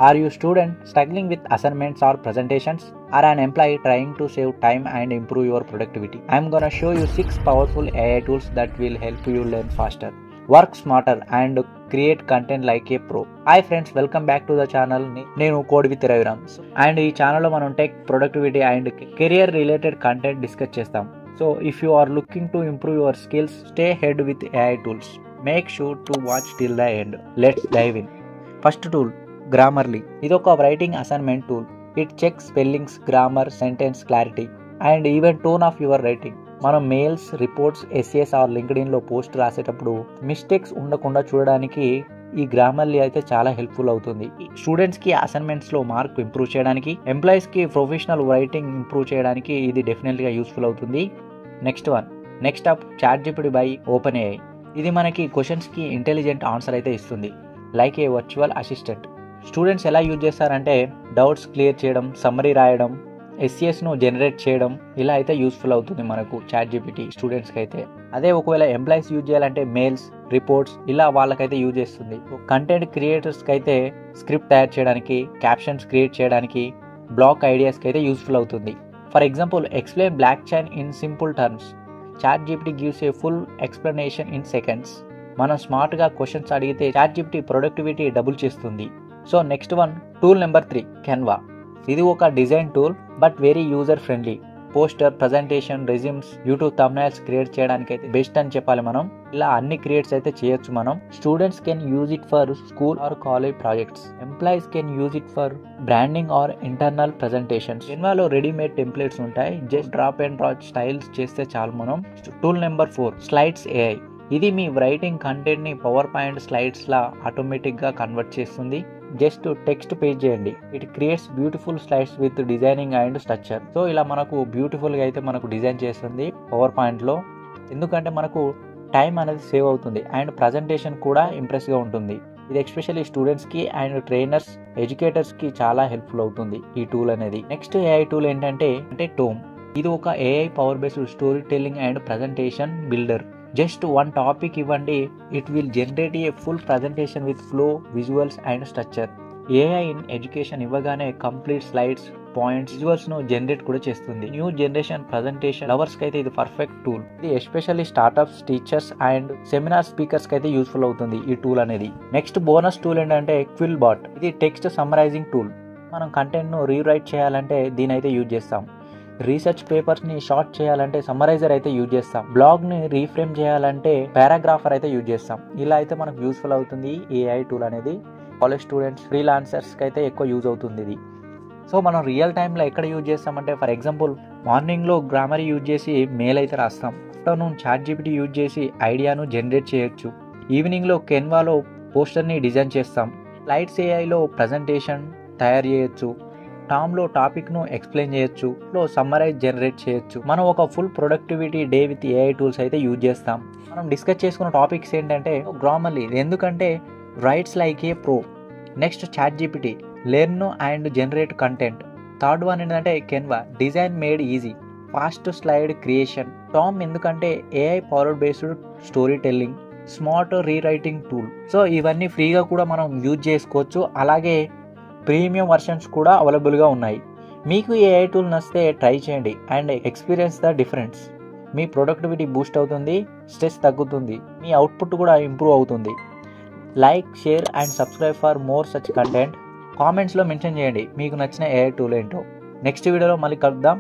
Are you a student struggling with assignments or presentations, or an employee trying to save time and improve your productivity? I'm gonna show you 6 powerful AI tools that will help you learn faster, work smarter and create content like a pro. Hi friends, welcome back to the channel. నేను code with Raviram and ఈ ఛానల్లో మనం tech, productivity and career related content discuss చేస్తాం. So if you are looking to improve your skills, stay head with AI tools. Make sure to watch till the end. Let's dive in. First tool, Grammarly. ఇది ఒక writing assignment tool. It checks spellings, grammar, sentence clarity and even tone of your writing. మనం mails, reports, essays or లింక్డ్ఇన్లో post రాసేటప్పుడు mistakes ఉండకుండా చూడడానికి ఈ Grammarly అయితే చాలా హెల్ప్ఫుల్ అవుతుంది. స్టూడెంట్స్కి అసైన్మెంట్స్లో మార్క్ ఇంప్రూవ్ చేయడానికి, ఎంప్లాయీస్కి ప్రొఫెషనల్ రైటింగ్ ఇంప్రూవ్ చేయడానికి ఇది డెఫినెట్గా యూస్ఫుల్ అవుతుంది. Next up ChatGPT by OpenAI. ఇది మనకి క్వశ్చన్స్కి ఇంటెలిజెంట్ ఆన్సర్ అయితే ఇస్తుంది, లైక్ ఏ వర్చువల్ అసిస్టెంట్. స్టూడెంట్స్ ఎలా యూజ్ చేస్తారంటే డౌట్స్ క్లియర్ చేయడం, సమ్మరీ రాయడం, ఎస్సిఎస్ను జనరేట్ చేయడం, ఇలా అయితే యూస్ఫుల్ అవుతుంది మనకు ChatGPT స్టూడెంట్స్కి అయితే. అదే ఒకవేళ ఎంప్లాయీస్ యూజ్ చేయాలంటే మెయిల్స్, రిపోర్ట్స్ ఇలా వాళ్ళకైతే యూజ్ చేస్తుంది. కంటెంట్ క్రియేటర్స్కి అయితే స్క్రిప్ట్ తయారు చేయడానికి, క్యాప్షన్స్ క్రియేట్ చేయడానికి, బ్లాగ్ ఐడియాస్కి అయితే యూస్ఫుల్ అవుతుంది. For example, explain block chain in simple terms. ChatGPT gives a full explanation in seconds. మనం స్మార్ట్గా క్వశ్చన్స్ అడిగితే ChatGPT ప్రొడక్టివిటీ డబుల్ చేస్తుంది. So next one, tool number 3, Canva. ఇది ఒక design tool but very user friendly. Poster, presentation, resumes, YouTube thumbnails create చేయడానికి అయితే best అని చెప్పాలి మనం. ఇలా అన్ని క్రియేట్స్ అయితే చేయొచ్చు మనం. Students can use it for school or college projects. Employees can use it for branding or internal presentations. Canvaలో రెడీమేడ్ టెంప్లెట్స్ ఉంటాయి, just drop and draw styles చేస్తే చాలు మనం. Tool number 4, Slides AI. ఇది మీ రైటింగ్ కంటెంట్ని పవర్ పాయింట్ స్లైడ్స్లా ఆటోమేటిక్గా కన్వర్ట్ చేస్తుంది. జస్ట్ టెక్స్ట్ పేజ్ చేయండి, it creates beautiful slides with designing and structure. So ఇలా మనకు బ్యూటిఫుల్గా అయితే మనకు డిజైన్ చేస్తుంది పవర్ పాయింట్లో. ఎందుకంటే మనకు టైం అనేది సేవ్ అవుతుంది అండ్ ప్రజెంటేషన్ కూడా ఇంప్రెస్గా ఉంటుంది. ఇది ఎస్పెషల్లీ స్టూడెంట్స్కి అండ్ ట్రైనర్స్, ఎడ్యుకేటర్స్కి చాలా హెల్ప్ఫుల్ అవుతుంది ఈ టూల్ అనేది. నెక్స్ట్ AI టూల్ ఏంటంటే టోమ్. ఇది ఒక AI power based storytelling and presentation builder. Just one topic ఇవ్వండి, it will generate a full presentation with flow, visuals and structure. AI in education ఇవ్వగానే complete slides, points, విజువల్స్ను generate కూడా చేస్తుంది. New generation presentation లవర్స్కి అయితే ఇది perfect tool. ఇది especially startups, teachers and seminar స్పీకర్స్కి అయితే యూస్ఫుల్ అవుతుంది ఈ టూల్ అనేది. నెక్స్ట్ బోనస్ టూల్ ఏంటంటే Quillbot. ఇది టెక్స్ట్ సమ్మరైజింగ్ టూల్. మనం కంటెంట్ను రీరైట్ చేయాలంటే దీని అయితే యూజ్ చేస్తాం. రీసెర్చ్ పేపర్స్ని షార్ట్ చేయాలంటే సమ్మరైజర్ అయితే యూజ్ చేస్తాం. బ్లాగ్ని రీఫ్రేమ్ చేయాలంటే పారాగ్రాఫర్ అయితే యూజ్ చేస్తాం. ఇలా అయితే మనకు యూస్ఫుల్ అవుతుంది ఈ AI టూల్ అనేది. కాలేజ్ స్టూడెంట్స్, ఫ్రీలాన్సర్స్కి అయితే ఎక్కువ యూజ్ అవుతుంది ఇది. సో మనం రియల్ టైంలో ఎక్కడ యూజ్ చేస్తామంటే, ఫర్ ఎగ్జాంపుల్ మార్నింగ్లో గ్రామర్ యూజ్ చేసి మెయిల్ అయితే రాస్తాం. ఆఫ్టర్నూన్ ChatGPT యూజ్ చేసి ఐడియాను జనరేట్ చేయొచ్చు. ఈవినింగ్లో Canvaలో పోస్టర్ని డిజైన్ చేస్తాం. స్లైడ్స్ AIలో ప్రజెంటేషన్ తయారు చేయొచ్చు. టామ్లో టాపిక్ను ఎక్స్ప్లెయిన్ చేయొచ్చు. లో సమ్మరైజ్ జనరేట్ చేయొచ్చు. మనం ఒక full productivity day with AI tools అయితే యూజ్ చేస్తాం. మనం డిస్కస్ చేసుకున్న టాపిక్స్ ఏంటంటే Grammarly, ఎందుకంటే rights like A pro. Next ChatGPT, learn and generate content. Third one ఏంటంటే Canva, design made easy, fast slide creation. Tom ఎందుకంటే AI power based story telling, smart rewriting tool. So ఇవన్నీ ఫ్రీగా కూడా మనం use చేసుకోవచ్చు. అలాగే premium versions కూడా అవైలబుల్గా ఉన్నాయి. మీకు ఈ AI టూల్ నచ్చితే ట్రై చేయండి and experience the difference. Me productivity Boost అవుతుంది, స్ట్రెస్ తగ్గుతుంది, మీ అవుట్పుట్ కూడా ఇంప్రూవ్ అవుతుంది. Like, share and subscribe for more such content. కామెంట్స్లో మెన్షన్ చేయండి మీకు నచ్చిన AI టూల్ ఏంటో. నెక్స్ట్ వీడియోలో మళ్ళీ కలుద్దాం.